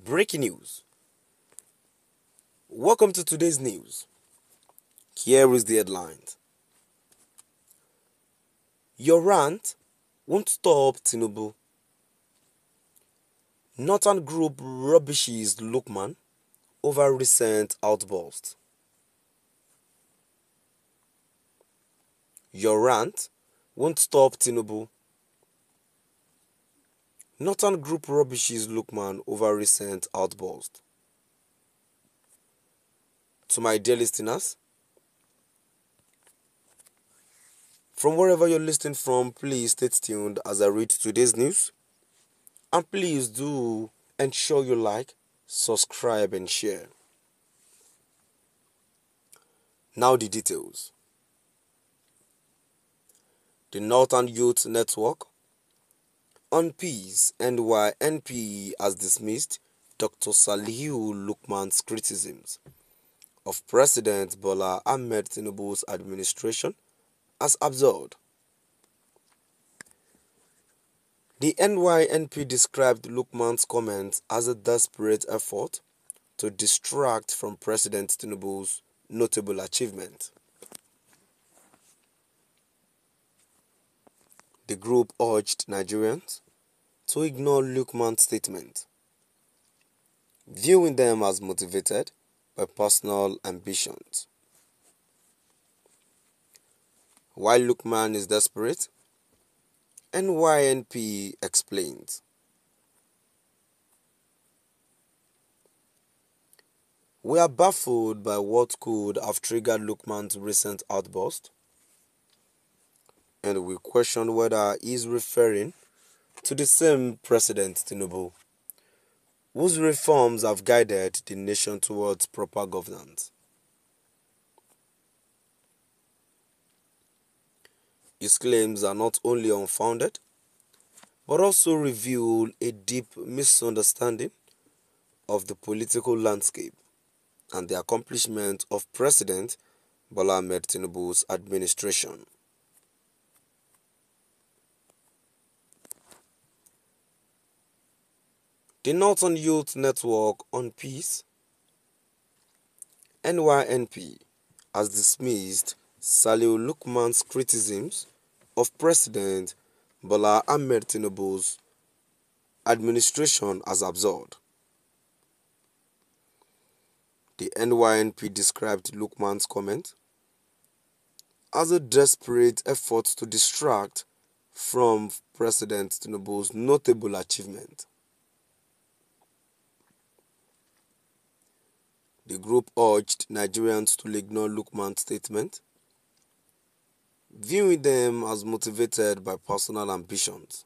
Breaking news. Welcome to today's news. Here is the headlines. Your rant won't stop Tinubu. Northern Group rubbishes Lukman over recent outburst. Your rant won't stop Tinubu. Northern Group rubbishes Lukman over recent outburst. To my dear listeners, from wherever you're listening from, please stay tuned as I read today's news. And please do ensure you like, subscribe and share. Now the details. The Northern Youth Network on Peace NYNP has dismissed Dr. Salihu Lukman's criticisms of President Bola Ahmed Tinubu's administration as absurd. The NYNP described Lukman's comments as a desperate effort to distract from President Tinubu's notable achievement. The group urged Nigerians to ignore Lukman's statement, viewing them as motivated by personal ambitions. While Lukman is desperate, NYNP explains, "We are baffled by what could have triggered Lukman's recent outburst, and we question whether he is referring to the same President Tinubu, whose reforms have guided the nation towards proper governance." His claims are not only unfounded, but also reveal a deep misunderstanding of the political landscape and the accomplishment of President Bola Ahmed Tinubu's administration. The Northern Youth Network on Peace, NYNP, has dismissed Salihu Lukman's criticisms of President Bola Ahmed Tinubu's administration as absurd. The NYNP described Lukman's comment as a desperate effort to distract from President Tinubu's notable achievement. The group urged Nigerians to ignore Lukman's statement, viewing them as motivated by personal ambitions.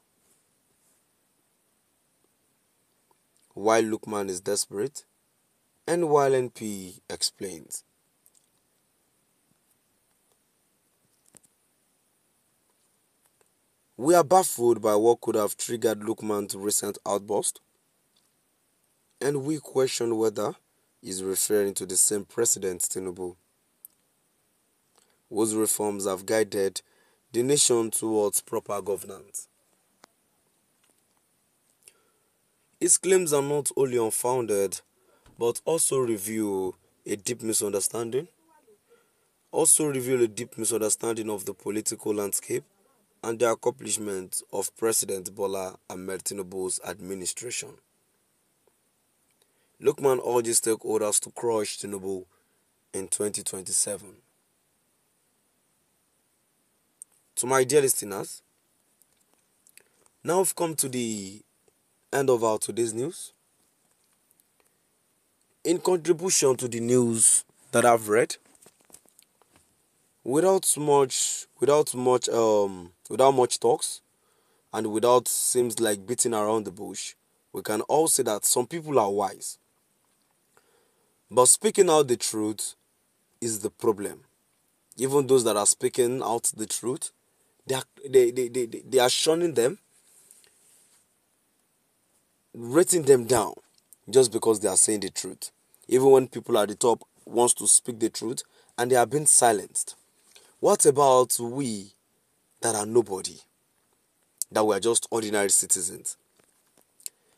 While Lukman is desperate, NYNP explains, "We are baffled by what could have triggered Lukman's recent outburst, and we question whether he is referring to the same President Tinubu, whose reforms have guided the nation towards proper governance." His claims are not only unfounded, but also reveal a deep misunderstanding of the political landscape and the accomplishments of President Bola Ahmed Tinubu's administration. Lukman urges stakeholders to crush Tinubu in 2027. To my dear listeners, now we've come to the end of our today's news. In contribution to the news that I've read, without much talks and without seems like beating around the bush, we can all say that some people are wise, but speaking out the truth is the problem. Even those that are speaking out the truth, they are shunning them, rating them down just because they are saying the truth. Even when people at the top wants to speak the truth and they are being silenced. What about we that are nobody? That we are just ordinary citizens?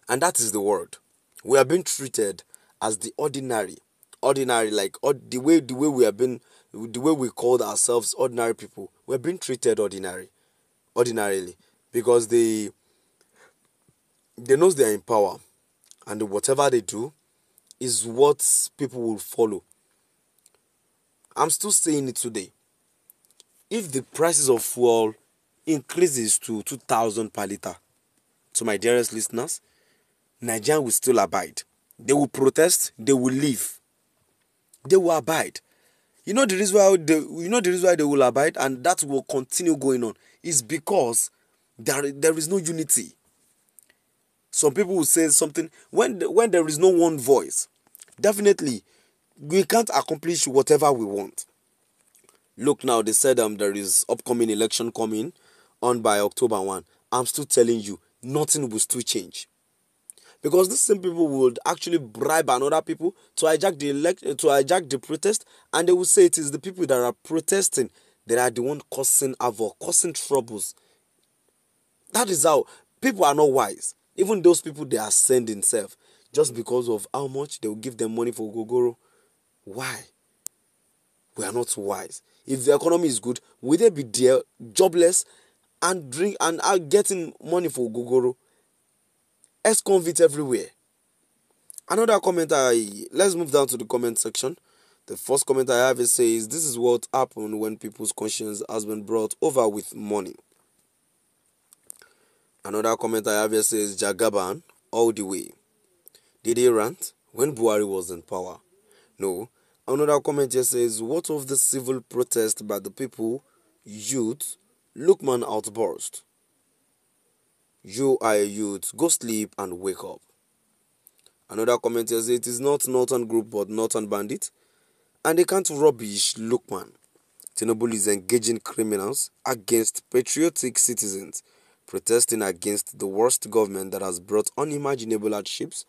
And that is the word. We are being treated as the ordinary, like the way we have been, the way we called ourselves ordinary people. We're being treated ordinarily, because they knows they are in power, and whatever they do is what people will follow. I'm still saying it today. If the prices of fuel increases to 2,000 per liter, to my dearest listeners, Nigeria will still abide. They will protest, they will leave, they will abide. The reason why they will abide, and that will continue going on, is because there is no unity. Some people will say something when there is no one voice. Definitely, we can't accomplish whatever we want. Look now, they said there is upcoming election coming on by October 1. I'm still telling you, nothing will still change. Because these same people would actually bribe another people to hijack the protest, and they will say it is the people that are protesting that are the one causing havoc, causing troubles. That is how people are not wise. Even those people they are sending self, just because of how much they will give them money for gogoro. Why? We are not wise. If the economy is good, will they be there jobless and drink and are getting money for gogoro? Ex-convicts everywhere. Another comment let's move down to the comment section. The first comment I have, it says, this is what happened when people's conscience has been brought over with money. Another comment I have here says, Jagaban all the way. Did he rant when Buhari was in power? No. Another comment here says, what of the civil protest by the people, youth, Lookman outburst? You are a youth, go sleep and wake up. Another comment here says, it is not Northern Group but Northern Bandit, and they can't rubbish Lookman. Tinubu is engaging criminals against patriotic citizens, protesting against the worst government that has brought unimaginable hardships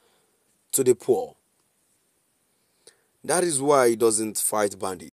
to the poor. That is why he doesn't fight bandits.